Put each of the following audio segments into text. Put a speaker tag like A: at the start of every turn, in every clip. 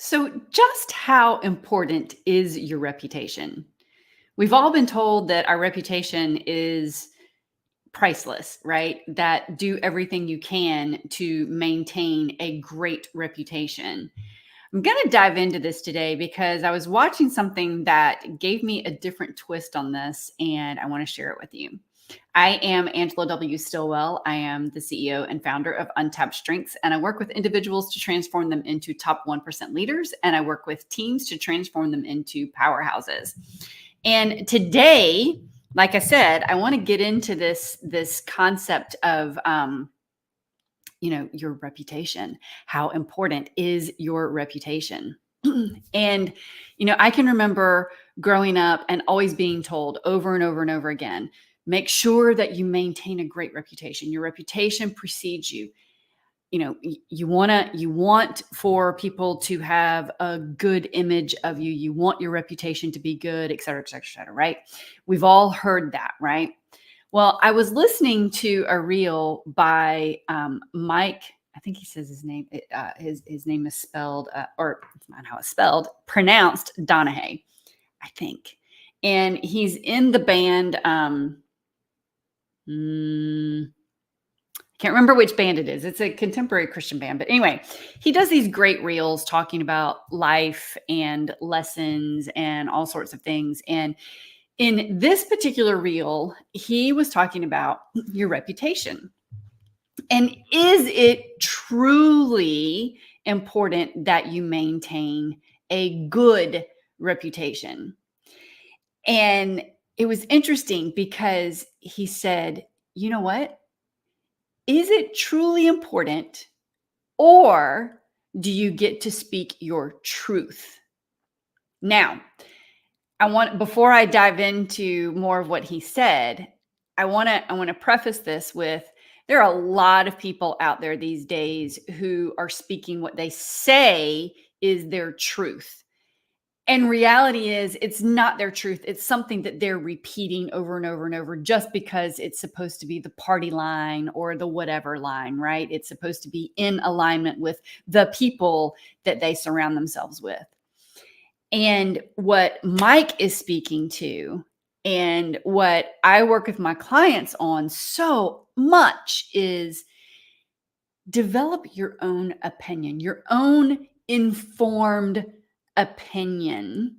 A: So, just how important is your reputation? We've all been told that our reputation is priceless, right? That do everything you can to maintain a great reputation. I'm going to dive into this today because I was watching something that gave me a different twist on this, and I want to share it with you. I am Angela W. Stillwell. I am the CEO and founder of Untapped Strengths, and I work with individuals to transform them into top 1% leaders, and I work with teams to transform them into powerhouses. And today, like I said, I want to get into this concept of your reputation. How important is your reputation? And I can remember growing up and always being told over and over and over again, make sure that you maintain a great reputation. Your reputation precedes you. You want for people to have a good image of you. You want your reputation to be good, et cetera, et cetera, et cetera, right? We've all heard that, right? Well, I was listening to a reel by Mike. I think he says his name. His name is spelled, or it's not how it's spelled, pronounced Donahue, I think. And he's in the band. Can't remember which band it is. It's a contemporary Christian band. But anyway, he does these great reels talking about life and lessons and all sorts of things. And in this particular reel, he was talking about your reputation. And is it truly important that you maintain a good reputation? And it was interesting because he said, you know what? Is it truly important, or do you get to speak your truth? Now, before I dive into more of what he said, I want to preface this with there are a lot of people out there these days who are speaking what they say is their truth. And reality is it's not their truth. It's something that they're repeating over and over and over just because it's supposed to be the party line or the whatever line, right? It's supposed to be in alignment with the people that they surround themselves with. And what Mike is speaking to, and what I work with my clients on so much, is develop your own opinion, your own informed opinion,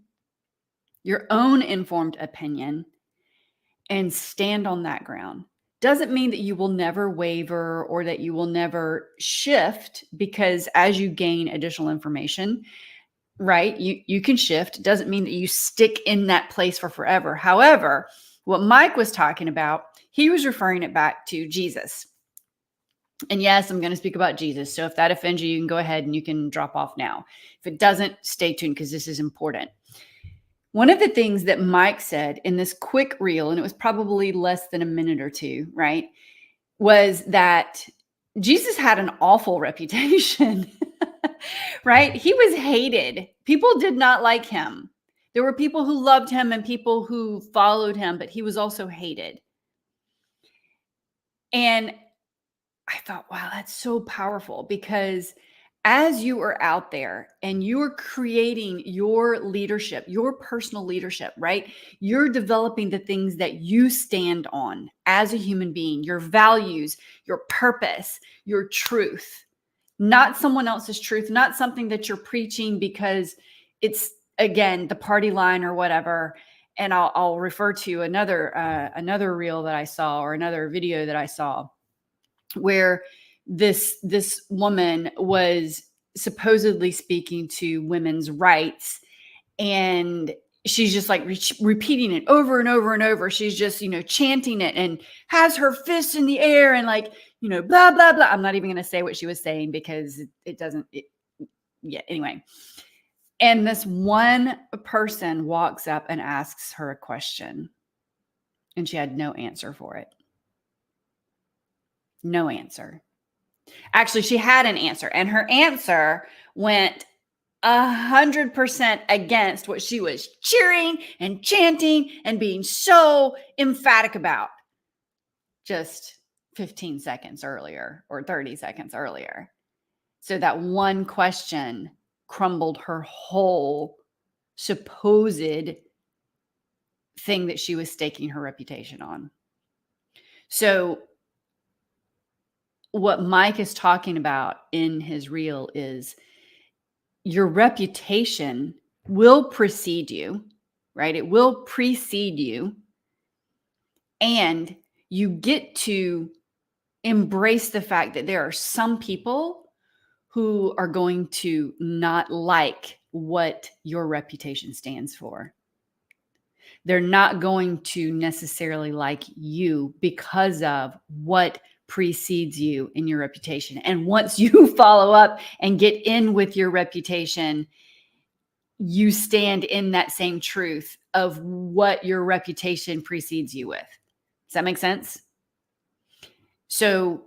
A: and stand on that ground. Doesn't mean that you will never waver or that you will never shift, because as you gain additional information, right, you can shift. Doesn't mean that you stick in that place for forever. However, what Mike was talking about, he was referring it back to Jesus. And yes, I'm going to speak about Jesus. So if that offends you, you can go ahead and you can drop off now. If it doesn't, stay tuned because this is important. One of the things that Mike said in this quick reel, and it was probably less than a minute or two, right, was that Jesus had an awful reputation, right? He was hated. People did not like him. There were people who loved him and people who followed him, but he was also hated. And I thought, wow, that's so powerful, because as you are out there and you're creating your leadership, your personal leadership, right? You're developing the things that you stand on as a human being, your values, your purpose, your truth, not someone else's truth, not something that you're preaching because it's, again, the party line or whatever. And I'll refer to another reel that I saw, or another video that I saw, where this woman was supposedly speaking to women's rights, and she's just like repeating it over and over and over. She's just, chanting it and has her fists in the air and like, blah, blah, blah. I'm not even going to say what she was saying because anyway. And this one person walks up and asks her a question, and she had no answer for it. No answer. Actually, she had an answer, and her answer went 100% against what she was cheering and chanting and being so emphatic about just 15 seconds earlier or 30 seconds earlier. So that one question crumbled her whole supposed thing that she was staking her reputation on. So what Mike is talking about in his reel is your reputation will precede you, right? It will precede you. And you get to embrace the fact that there are some people who are going to not like what your reputation stands for. They're not going to necessarily like you because of what precedes you in your reputation. And once you follow up and get in with your reputation, you stand in that same truth of what your reputation precedes you with. Does that make sense? So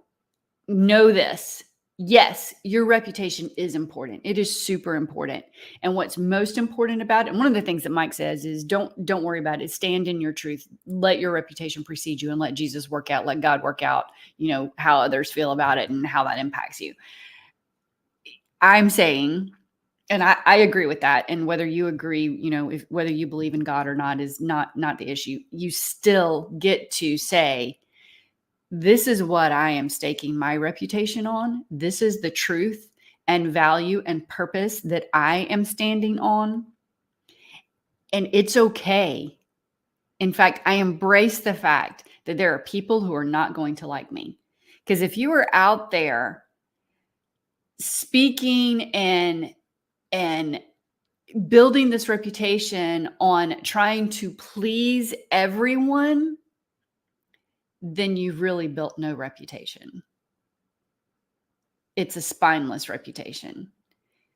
A: know this. Yes, your reputation is important. It is super important. And what's most important about it, and one of the things that Mike says is don't worry about it. Stand in your truth. Let your reputation precede you and let Jesus work out, let God work out, how others feel about it and how that impacts you. I'm saying, and I agree with that. And whether you agree, whether you believe in God or not is not the issue. You still get to say, this is what I am staking my reputation on. This is the truth and value and purpose that I am standing on. And it's okay. In fact, I embrace the fact that there are people who are not going to like me. Because if you are out there speaking and building this reputation on trying to please everyone, then you've really built no reputation. It's a spineless reputation.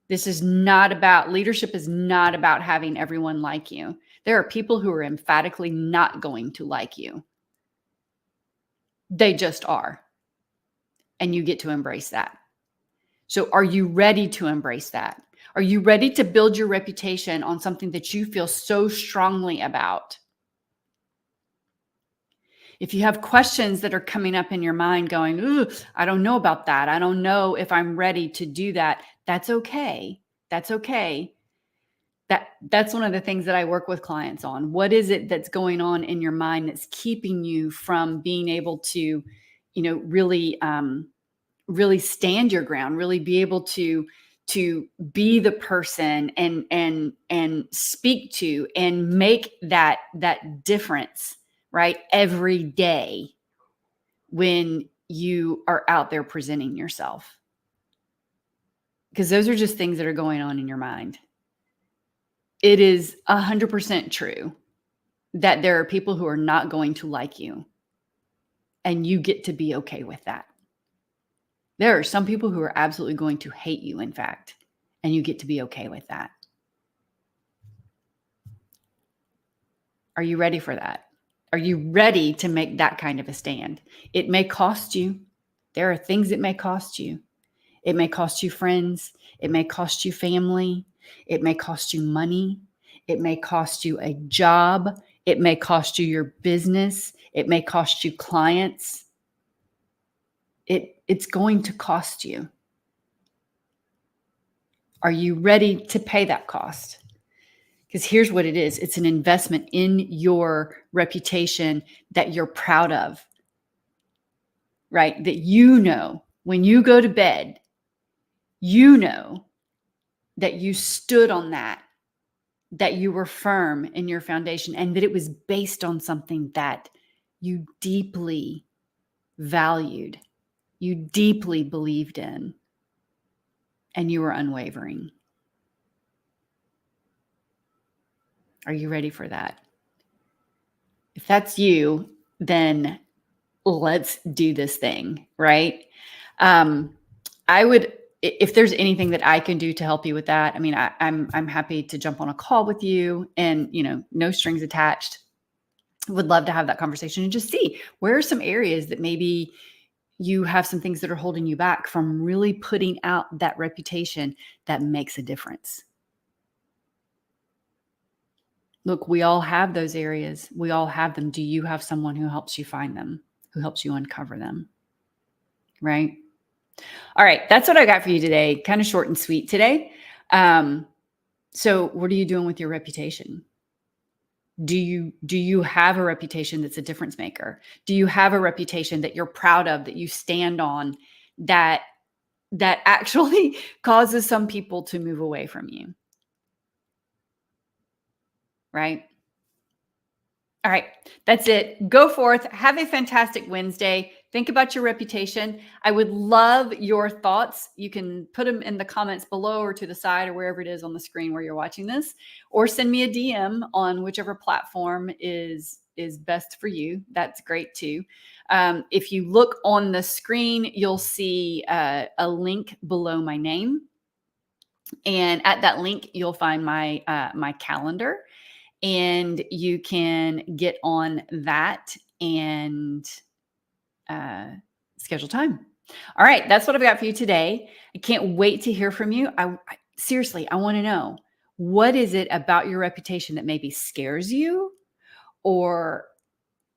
A: This is not about, leadership is not about having everyone like you. There are people who are emphatically not going to like you. They just are. And you get to embrace that. So are you ready to embrace that? Are you ready to build your reputation on something that you feel so strongly about? If you have questions that are coming up in your mind going, ooh, I don't know about that. I don't know if I'm ready to do that. That's okay. That's okay. That's one of the things that I work with clients on. What is it that's going on in your mind that's keeping you from being able to, really stand your ground, really be able to be the person and speak to and make that difference, right? Every day when you are out there presenting yourself. Because those are just things that are going on in your mind. It is 100% true that there are people who are not going to like you, and you get to be okay with that. There are some people who are absolutely going to hate you, in fact, and you get to be okay with that. Are you ready for that? Are you ready to make that kind of a stand? It may cost you. There are things it may cost you. It may cost you friends. It may cost you family. It may cost you money. It may cost you a job. It may cost you your business. It may cost you clients. It's going to cost you. Are you ready to pay that cost? Because here's what it is. It's an investment in your reputation that you're proud of, right? That when you go to bed, that you stood on that you were firm in your foundation, and that it was based on something that you deeply valued, you deeply believed in, and you were unwavering. Are you ready for that? If that's you, then let's do this thing, right? If there's anything that I can do to help you with that, I mean, I'm happy to jump on a call with you, and no strings attached. Would love to have that conversation and just see where are some areas that maybe you have some things that are holding you back from really putting out that reputation that makes a difference. Look, we all have those areas. We all have them. Do you have someone who helps you find them, who helps you uncover them? Right? All right. That's what I got for you today. Kind of short and sweet today. So what are you doing with your reputation? Do you have a reputation that's a difference maker? Do you have a reputation that you're proud of, that you stand on, that actually causes some people to move away from you, right? All right, that's it. Go forth. Have a fantastic Wednesday. Think about your reputation. I would love your thoughts. You can put them in the comments below or to the side or wherever it is on the screen where you're watching this, or send me a DM on whichever platform is best for you. That's great too. If you look on the screen, you'll see a link below my name, and at that link, you'll find my calendar, and you can get on that and schedule time. All right, that's what I've got for you today. I can't wait to hear from you. Seriously, I want to know, what is it about your reputation that maybe scares you or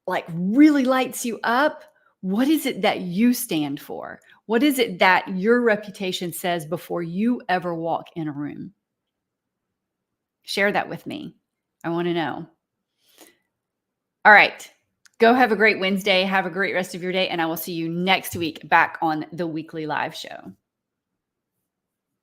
A: like really lights you up? What is it that you stand for? What is it that your reputation says before you ever walk in a room? Share that with me. I want to know. All right. Go have a great Wednesday. Have a great rest of your day. And I will see you next week back on the weekly live show.